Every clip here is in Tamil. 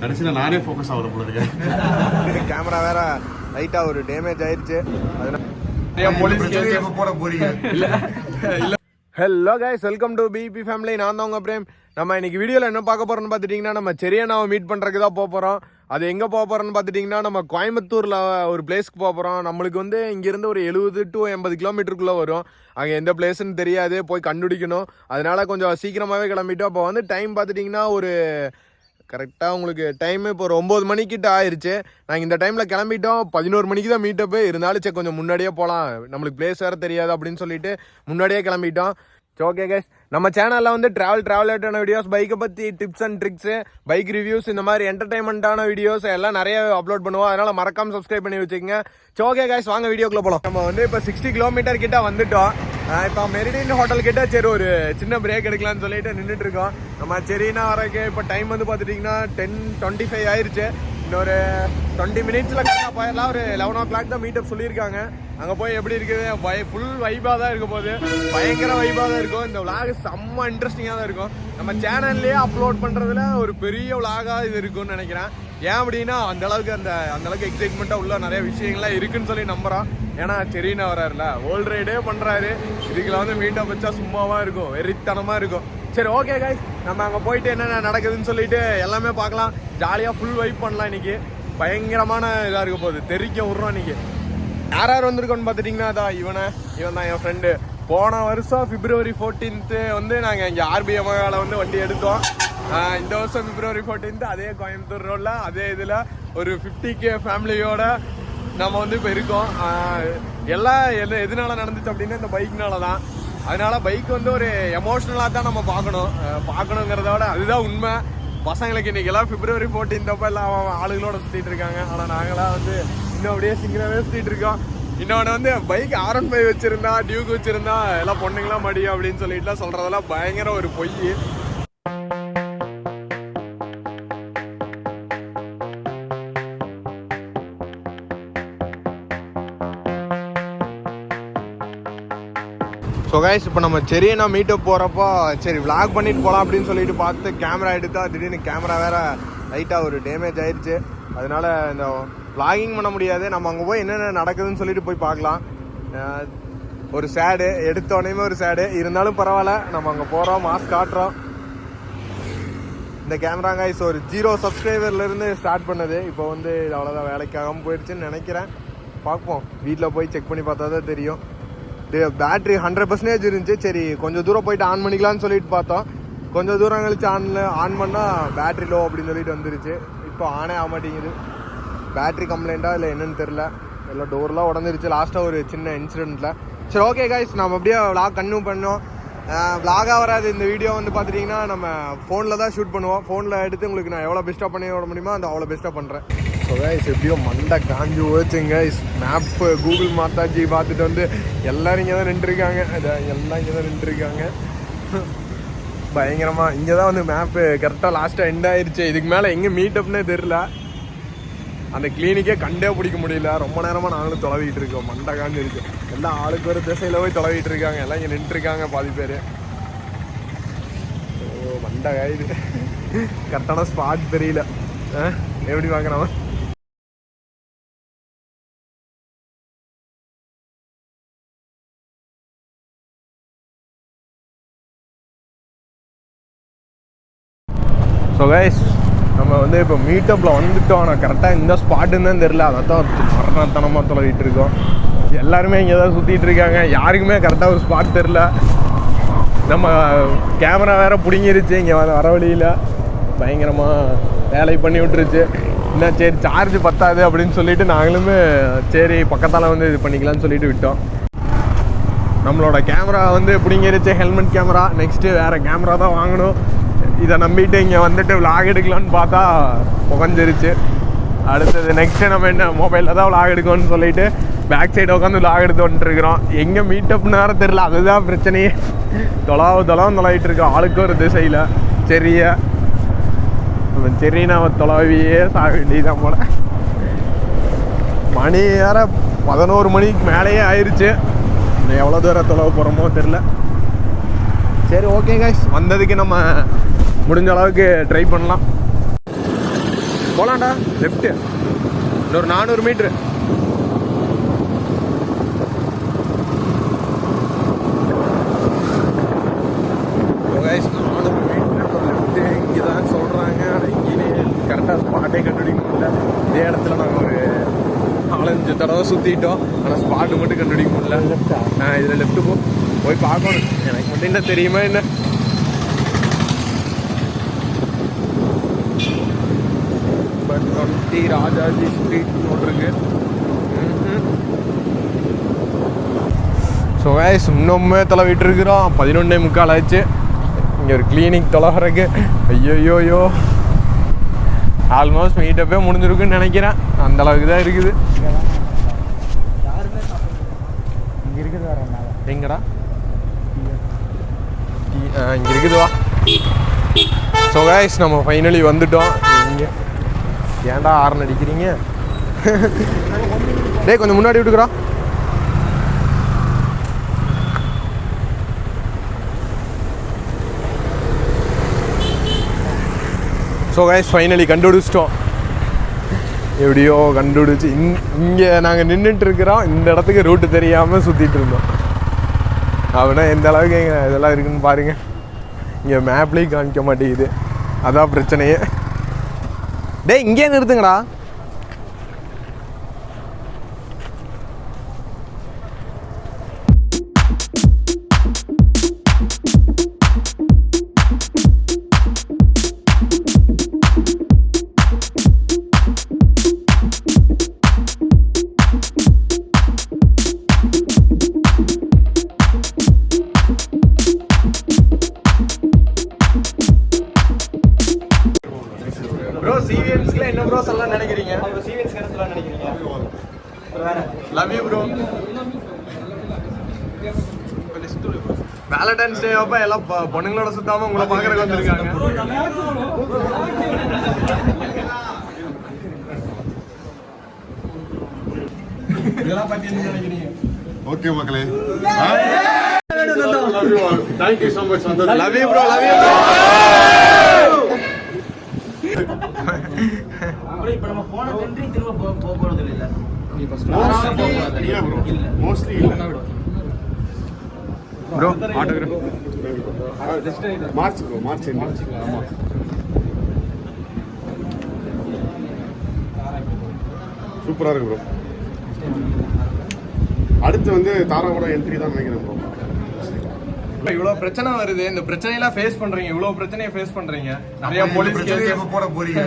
கடைசியில் நானே ஃபோக்கஸ் ஆகல போல இருக்கேன். கேமரா வேற லைட்டா ஒரு டேமேஜ் ஆயிடுச்சு. Hello guys, welcome to BB family. நான் தான் உங்க பிரேம். நம்ம இன்னைக்கு வீடியோவில் என்ன பார்க்க போறோம்னு பார்த்துட்டிங்கன்னா, நம்ம செரியனாவை மீட் பண்ணுறதுக்கு தான் போக போகிறோம். அது எங்கே போக போகிறோம்னு பார்த்துட்டிங்கன்னா, நம்ம கோயம்புத்தூரில் ஒரு பிளேஸ்க்கு போக போகிறோம். நம்மளுக்கு வந்து இங்கேருந்து ஒரு 70 to 80 கிலோமீட்டருக்குள்ளே வரும். அங்கே எந்த பிளேஸ்ன்னு தெரியாது, போய் கண்டுபிடிக்கணும். அதனால கொஞ்சம் சீக்கிரமாகவே கிளம்பிட்டோம். அப்போ வந்து டைம் பார்த்துட்டிங்கன்னா ஒரு கரெக்டாக உங்களுக்கு டைமு இப்போ ஒரு 9 மணிக்கிட்ட ஆயிடுச்சு. நாங்கள் இந்த டைமில் கிளம்பிட்டோம். 11 மணிக்கு தான் மீட்டப்பு. இருந்தாலும் சரி கொஞ்சம் முன்னாடியே போகலாம், நம்மளுக்கு பிளேஸ் வேறு தெரியாது அப்படின்னு சொல்லிட்டு முன்னாடியே கிளம்பிட்டோம். ஓகே கைஸ், நம்ம சேனலில் வந்து ட்ராவல் வீடியோஸ், பைக்கை பற்றி tips and tricks, bike reviews, இந்த மாதிரி என்டர்டைன்மெண்ட்டான வீடியோஸ் எல்லாம் நிறைய அப்லோட் பண்ணுவோம். அதனால் மறக்காமல் சப்ஸ்கிரைப் பண்ணி வச்சுக்கோங்க. ஓகே கைஸ், வாங்க வீடியோக்குள்ளே போகலாம். நம்ம வந்து இப்போ 60 கிலோமீட்டர் கிட்ட வந்துட்டோம். இப்போ மெரிடியன் ஹோட்டல் கிட்ட சரி ஒரு சின்ன பிரேக் எடுக்கலாம்னு சொல்லிட்டு நின்றுட்டு இருக்கோம். நம்ம செரினா வரக்கு இப்போ டைம் வந்து பார்த்துட்டிங்கன்னா 10:25 ஆயிடுச்சு. இன்னொரு 20 மினிட்ஸில் கரெக்டாக போயிடலாம். ஒரு 11 o'clock தான் மீட்டப் சொல்லியிருக்காங்க. அங்கே போய் எப்படி இருக்குது, ஃபுல் வைபாக தான் இருக்க போகுது. பயங்கர வைபாக தான் இருக்கும். இந்த விளாக் செம்ம இன்ட்ரெஸ்டிங்காக தான் இருக்கும். நம்ம சேனல்லேயே அப்லோட் பண்ணுறதுல ஒரு பெரிய விளாகாக இது இருக்குன்னு நினைக்கிறேன். ஏன் அப்படின்னா அந்தளவுக்கு எக்ஸைட்மெண்ட்டாக உள்ள நிறைய விஷயங்கள்லாம் இருக்குன்னு சொல்லி நம்புகிறோம். ஏன்னா செரினா வராருல, வேர்ல்டு ரைடே பண்ணுறாரு. இதுக்குள்ள வந்து மீட்டப் வச்சா சும்மாவாக இருக்கும், வெறித்தனமாக இருக்கும். சரி ஓகே கைஸ், நம்ம அங்கே போயிட்டு என்னென்ன நடக்குதுன்னு சொல்லிட்டு எல்லாமே பார்க்கலாம். ஜாலியாக ஃபுல் வைப் பண்ணலாம். இன்னைக்கு பயங்கரமான இதாக இருக்க போகுது, தெரிக்க விட்றோம். இன்னைக்கு யார் யார் வந்திருக்கோன்னு பார்த்துட்டிங்கன்னா, இவன் தான் என் ஃப்ரெண்டு. போன வருஷம் February 14th வந்து நாங்கள் இங்கே RBMகால வந்து வண்டி எடுத்தோம். இந்த வருஷம் February 14th அதே கோயம்புத்தூர் ரோடில் அதே இதில் ஒரு 50K ஃபேமிலியோட நம்ம வந்து இப்போ இருக்கோம். எதனால நடந்துச்சு அப்படின்னா இந்த பைக்னால தான். அதனால பைக் வந்து ஒரு எமோஷ்னலாக தான் நம்ம பார்க்கணுங்கிறத விட அதுதான் உண்மை. பசங்களுக்கு இன்றைக்கெல்லாம் February 14th அப்போ எல்லாம் ஆளுகளோட சுற்றிட்டு இருக்காங்க. ஆனால் நாங்களாம் வந்து இன்னும் அப்படியே சிங்கிளாகவே சுற்றிட்டு இருக்கோம். இன்னொன்று வந்து பைக் R15 வச்சுருந்தா, டியூக் வச்சுருந்தா எல்லாம் பொண்ணுங்களாம் மடியும் அப்படின்னு சொல்லிட்டுலாம் சொல்கிறதெல்லாம் பயங்கர ஒரு பொய். ஸோ கைஸ், இப்போ நம்ம செரியனா மீட்டப் போகிறப்போ சரி விளாக் பண்ணிட்டு போகலாம் அப்படின்னு சொல்லிட்டு பார்த்து கேமரா எடுத்தா திடீர்னு கேமரா வேறு லைட்டாக ஒரு டேமேஜ் ஆயிடுச்சு. அதனால இந்த விளாகிங் பண்ண முடியாது. நம்ம அங்கே போய் என்னென்ன நடக்குதுன்னு சொல்லிட்டு போய் பார்க்கலாம். ஒரு சேடு எடுத்தோடனே ஒரு சேடு இருந்தாலும் பரவாயில்ல, நம்ம அங்கே போகிறோம், மாஸ்க் காட்டுறோம். இந்த கேமரா கைஸ் ஒரு 0 சப்ஸ்கிரைபர்லேருந்து ஸ்டார்ட் பண்ணது. இப்போ வந்து இது அவ்வளோதான், வேலைக்காகாமல் போயிடுச்சுன்னு நினைக்கிறேன். பார்ப்போம், வீட்டில் போய் செக் பண்ணி பார்த்தா தான் தெரியும். பேட்ரி 100% இருந்துச்சு. சரி கொஞ்சம் தூரம் போயிட்டு ஆன் பண்ணிக்கலாம்னு சொல்லிட்டு பார்த்தோம். கொஞ்சம் தூரம் கழிச்சு ஆன் பண்ணால் பேட்ரி லோ அப்படின்னு சொல்லிட்டு வந்துருச்சு. இப்போ ஆனே ஆக மாட்டேங்குது. பேட்ரி கம்ப்ளைண்ட்டா இல்லை என்னன்னு தெரில. எல்லாம் டோர்லாம் உடஞ்சிருச்சு லாஸ்ட்டாக ஒரு சின்ன இன்சிடெண்ட்டில். சரி ஓகே கைஸ், நம்ம அப்படியே விளாக் கன்டினியூ பண்ணோம். விளாகாக வராது இந்த வீடியோ வந்து பார்த்துட்டிங்கன்னா, நம்ம ஃபோனில் தான் ஷூட் பண்ணுவோம். ஃபோனில் எடுத்து உங்களுக்கு நான் எவ்வளோ பெஸ்ட்டாக பண்ணி விட முடியுமோ அவ்வளோ பெஸ்ட்டாக பண்ணுறேன். ஸோ கைஸ், எப்படியோ மண்டை காஞ்சி போச்சுங்க கைஸ். மேப்பு கூகுள் மாத்தாச்சி பார்த்துட்டு வந்து எல்லோரும் இங்கே தான் நின்றுருக்காங்க. எல்லாம் இங்கே தான் நின்றுருக்காங்க பயங்கரமாக. இங்கே தான் வந்து மேப்பு கரெக்டாக லாஸ்ட்டாக எண்ட் ஆயிடுச்சு. இதுக்கு மேலே எங்கே மீட்டப்னே தெரில. அந்த கிளினிக்கே கண்டே பிடிக்க முடியல. ரொம்ப நேரமாக நாங்களும் தொலைவிட்டு இருக்கோம். மண்டை காஞ்சி இருக்கு. எல்லாம் ஆளுக்கு ஒரு திசையில் போய் தொலைவிட்டு இருக்காங்க. எல்லாம் இங்கே நின்றுருக்காங்க பாதி பேர். ஓ மண்டை காயுது. கரெக்டான ஸ்பாட் தெரியல. எப்படி பார்க்குறோம். ஸோ கைஸ், நம்ம வந்து இப்போ மீட்டப்பில் வந்துட்டோம். ஆனால் கரெக்டாக இந்த ஸ்பாட்டுன்னு தான் தெரில. அதை தான் மரணத்தனமாக தொலைவிட்டு இருக்கோம். எல்லாருமே இங்கே தான் சுற்றிட்டு இருக்காங்க. யாருக்குமே கரெக்டாக ஒரு ஸ்பாட் தெரில. நம்ம கேமரா வேறு பிடிங்கிருச்சு இங்கே வர வழியில். பயங்கரமாக வேலை பண்ணி விட்டுருச்சு. இன்னும் சரி சார்ஜ் பத்தாது அப்படின்னு சொல்லிட்டு நாங்களுமே சரி பக்கத்தால் வந்து இது பண்ணிக்கலாம்னு சொல்லிட்டு விட்டோம். நம்மளோட கேமரா வந்து பிடிங்கிருச்சு, ஹெல்மெட் கேமரா. நெக்ஸ்ட்டு வேறு கேமரா தான் வாங்கணும். இதை நம்பிட்டு இங்கே வந்துட்டு விளாக் எடுக்கலான்னு பார்த்தா புகஞ்சிருச்சு. அடுத்தது நெக்ஸ்ட்டு நம்ம என்ன மொபைலில் தான் விளாக் எடுக்கணும்னு சொல்லிட்டு பேக் சைடு உட்காந்து விளாக் எடுத்து வந்துட்டுருக்குறோம். எங்கே மீட்டப்னு வேறு தெரில, அதுதான் பிரச்சனையே. தொலைவிட்டு இருக்கோம் ஆளுக்கு ஒரு திசையில். சரினா தொலைவியே சாக வேண்டியதான் போல. மணி வேற 11 மணிக்கு மேலேயே ஆயிடுச்சு. எவ்வளோ தூரம் தொலைவு போகிறோமோ தெரில. சரி ஓகே கைஸ், வந்ததுக்கு நம்ம முடிஞ்ச அளவுக்கு ட்ரை பண்ணலாம். போலாம்டா லெஃப்ட் இன்னொரு 400 மீட்ரு. இங்கதான் சொல்றாங்க. ஆனால் இங்கேயே கரெக்டாக ஸ்பாட்டே கண்டுபிடிக்க முடியல. இதே இடத்துல நாங்கள் ஒரு 4-5 தடவை சுற்றிட்டோம். ஆனால் ஸ்பாட்டு மட்டும் கண்டுபிடிக்க முடியல. இதில் லெஃப்ட்டு போய் பார்க்கணும். எனக்கு மட்டும் என்ன தெரியுமா என்ன? பட் 20 ராஜாஜி ஸ்ட்ரீட் இருக்கு. ஸோ கைஸ் இன்னுமே தொலைவிட்டு இருக்கிறோம். 11:45 ஆச்சு. இங்கே ஒரு கிளினிக் தொலைகிறக்கு ஐயோயோயோ ஆல்மோஸ்ட் மீட்டப்பே முடிஞ்சிருக்குன்னு நினைக்கிறேன். அந்த அளவுக்கு தான் இருக்குது. எங்கடா இங்கே இருக்குதுவா. ஸோ கைஸ் நம்ம ஃபைனலி வந்துட்டோம். இங்கே ஏன்டா ஆரன் அடிக்கிறீங்க? டேய் கொஞ்சம் முன்னாடி விட்டுக்கிறா. ஸோ கைஸ் ஃபைனலி கண்டுபிடிச்சிட்டோம். எப்படியோ கண்டுபிடிச்சி இங்கே நாங்கள் நின்றுட்டு இருக்கிறோம். இந்த இடத்துக்கு ரூட்டு தெரியாமல் சுற்றிட்டு இருந்தோம். அப்படின்னா எந்த அளவுக்கு இங்கே இதெல்லாம் இருக்குன்னு பாருங்கள். இங்கே மேப்லேயும் காமிக்க மாட்டேங்குது. அதான் பிரச்சனையே. டேய் இங்கே நிறுத்துங்கடா. ப்ரோ சிவிஎன்ஸ்ல என்ன ப்ரோ சொல்லலாம் நினைக்கிறீங்க? சிவிஎன்ஸ் கரெக்ட்லாம் நினைக்கிறீங்க? Love you bro. வேலண்டைன்ஸ் டே அப்ப எல்லாம் பொண்ணுங்களோட சுத்தாம உங்களை பாக்குறதுக்கு வந்திருக்காங்க. இதெல்லாம் பத்தி என்ன நினைக்கிறீங்க? ஓகே மக்களே, thank you so much. Love you bro. Love you இப்போ நம்ம போன கண்ட்ரி திரும்ப போறது இல்ல. மோஸ்ட்லி இல்ல ப்ரோ. ஆட்டோகிராஃப் மார்ச் ஆமா. சூப்பரா இருக்கு ப்ரோ. அடுத்து வந்து தாராவோட என்ட்ரி தான் நினைக்கிறேன் ப்ரோ. இவ்வளவு பிரச்சனை வருது. இந்த பிரச்சனையெல்லாம் ஃபேஸ் பண்றீங்க. இவ்வளவு பிரச்சனையை ஃபேஸ் பண்றீங்க. நிறைய போலீஸ் கேஸ் எப்ப போட போறீங்க?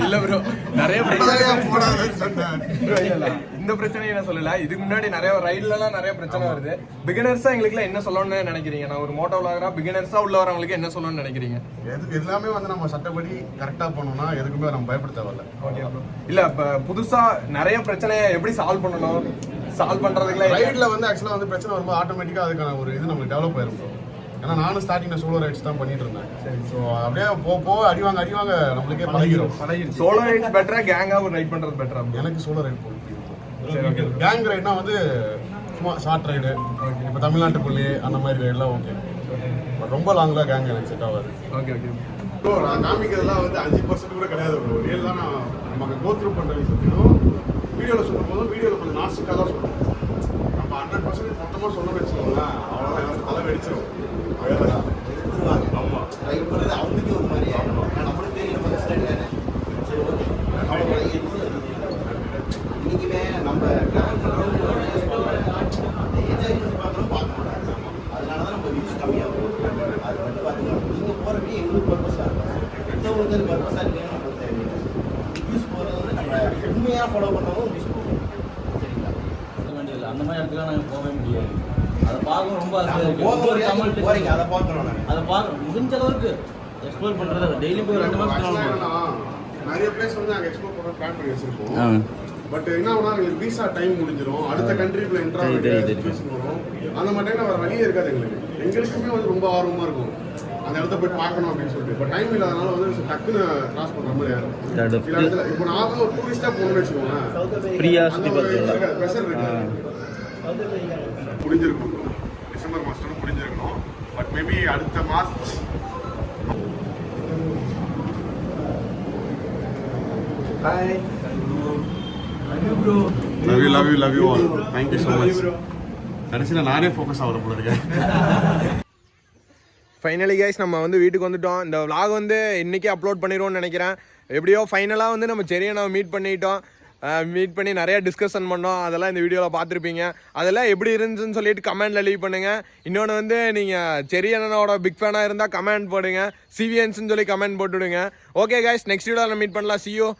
இல்ல ப்ரோ, நிறைய பிரச்சனை போடாதேன்னு சொன்னேன். இந்த பிரச்சனையை நான் சொல்லல. இதுக்கு முன்னாடி நிறைய ரைட்லலாம் நிறைய பிரச்சனை வருது. பிகினர்ஸா எங்களுக்குலாம் என்ன சொல்லணும்னு நினைக்கிறீங்க? நான் ஒரு மோட்டோ விளாகரா பிகினர்ஸா உள்ள வரவங்களுக்கு என்ன சொல்லணும்னு நினைக்கிறீங்க? எல்லாமே வந்து நம்ம சட்டப்படி கரெக்டா பண்ணோம்னா எதுக்குமே நம்ம பயப்பட தேவையில்ல. Okay bro. இல்ல புதுசா நிறைய பிரச்சனையை எப்படி சால்வ் பண்ணணும், சால்வ் பண்றதுக்குலாம் ரைட்ல வந்து ஆக்சுவலா வந்து பிரச்சனை வரும்போது ஆட்டோமேட்டிக்கா அதுக்கான ஒரு இது நமக்கு டெவலப் ஆயிரும் ப்ரோ. ஏன்னா நானும் ஸ்டார்டிங்ல சோலோ ரைட்ஸ் தான் பண்ணிட்டு இருந்தேன். ஸோ அப்படியே போக அடிவாங்க நம்மளுக்கே பழகிடும். சோலோ ரைட்ஸ் பெட்டரா கேங்கா ஒரு ரைட் பண்றது பெட்டரா? எனக்கு சோலோ ரைட் போகும். கேங் ரைட்னா வந்து சும்மா ஷார்ட் ரைடு, இப்போ தமிழ்நாட்டுக்குள்ளேயே அந்த மாதிரி ரைட்லாம் ஓகே. ரொம்ப லாங்ல கேங் எனக்கு செட் ஆகாது. Okay okay bro. நான் காமிக்கிறதுலாம் வந்து 5% கூட கிடையாது ப்ரோ. ரியல் தான் நான் நமக்கு கோத்ரூ பண்ணுறது சொல்லிடும். வீடியோவில் சொல்லும் போதும் வீடியோவில் கொஞ்சம் நாஸ்டிக்காக தான் சொல்லணும். நம்ம 100% மொத்தமாக சொன்னோம்னு வச்சுக்கோங்களேன், அவ்வளோதான் எனக்கு தலை வெடிச்சிடும். ஆமாம், அவங்களுக்கு ஒரு மாதிரி நம்மளுக்கு தெரியும் நம்ம ஸ்டைல். சரி ஓகே, இன்னைக்குமே நம்ம ட்ராவல் பண்ணுறவங்க என்ஜாய் பண்ணி பார்க்கணும். அதனால தான் நம்ம வியூஸ் கம்மியாகும். அது வந்து பார்த்துக்கலாம். நீங்கள் போகிற வீடியோ எங்களுக்கு பர்பஸாக இருக்கும். மற்றவங்களுக்கு பர்பஸாக இல்லைன்னு நம்மளுக்கு தேவையில்லை. வியூஸ் போகிறது வந்து நம்ம உண்மையாக ஃபாலோ பண்ணாலும் வியூஸ் போகும். சரிங்களா? வேண்டியதில்லை. அந்த மாதிரி இடத்துக்குலாம் நாங்கள் போகவே முடியாது. அதை பார்க்க ரொம்ப போகிறீங்க. அதை பார்க்கணும். நாங்கள் அதை பார்க்கணும். முடிஞ்ச அளவுக்கு எக்ஸ்ப்ளோர் பண்ணுறது டெய்லி போய் 2 மாதம் நிறைய பிளேஸ் வந்து நாங்கள் எக்ஸ்ப்ளோர் பண்ண பிளான் பண்ணி வச்சிருக்கோம். பட் என்ன ஆகுனா எங்களுக்கு விசா டைம் முடிஞ்சிடும். அடுத்த கண்ட்ரிக்குள்ள என்ட்ரா வரும். அந்த மாதிரி டைம்ல வேற வழியே இருக்காது எங்களுக்கு. எங்களுக்குமே வந்து ரொம்ப ஆர்வமா இருக்கும் அந்த இடத்த போய் பார்க்கணும் அப்படின்னு சொல்லிட்டு. இப்போ டைம் இல்லாதனால வந்து டக்குன்னு கிராஸ் பண்ற மாதிரி ஆயிரும். சில இடத்துல இப்போ நானும் ஒரு டூரிஸ்டா போகணும்னு வச்சுக்கோங்க, ஃப்ரீயா ப்ரெஷர் இருக்காது. முடிஞ்சிருக்கும் டிசம்பர் மாசத்துல முடிஞ்சிருக்கணும். பட் மேபி அடுத்த March bye. Love you all. Thank you so much. கடைசியில் நானே ஃபோக்கஸ் ஆகிற போல இருக்கேன். ஃபைனலி கைஸ் நம்ம வந்து வீட்டுக்கு வந்துட்டோம். இந்த vlog வந்து இன்றைக்கே அப்லோட் பண்ணிடுவோம்னு நினைக்கிறேன். எப்படியோ ஃபைனலாக வந்து நம்ம செரியனை மீட் பண்ணிட்டோம். மீட் பண்ணி நிறையா டிஸ்கஷன் பண்ணோம். அதெல்லாம் இந்த வீடியோவில் பார்த்துருப்பீங்க. அதெல்லாம் எப்படி இருந்துச்சுன்னு சொல்லிட்டு கமெண்ட்டில் லீவ் பண்ணுங்கள். இன்னொன்று வந்து நீங்கள் செரியனோட பிக் ஃபேனாக இருந்தால் கமெண்ட் போடுங்க. சிவிஎன்ஸ்ன்னு சொல்லி கமெண்ட் போட்டுவிடுங்க. ஓகே கைஸ், நெக்ஸ்ட் வீடியோவில் மீட் பண்ணலாம். See you.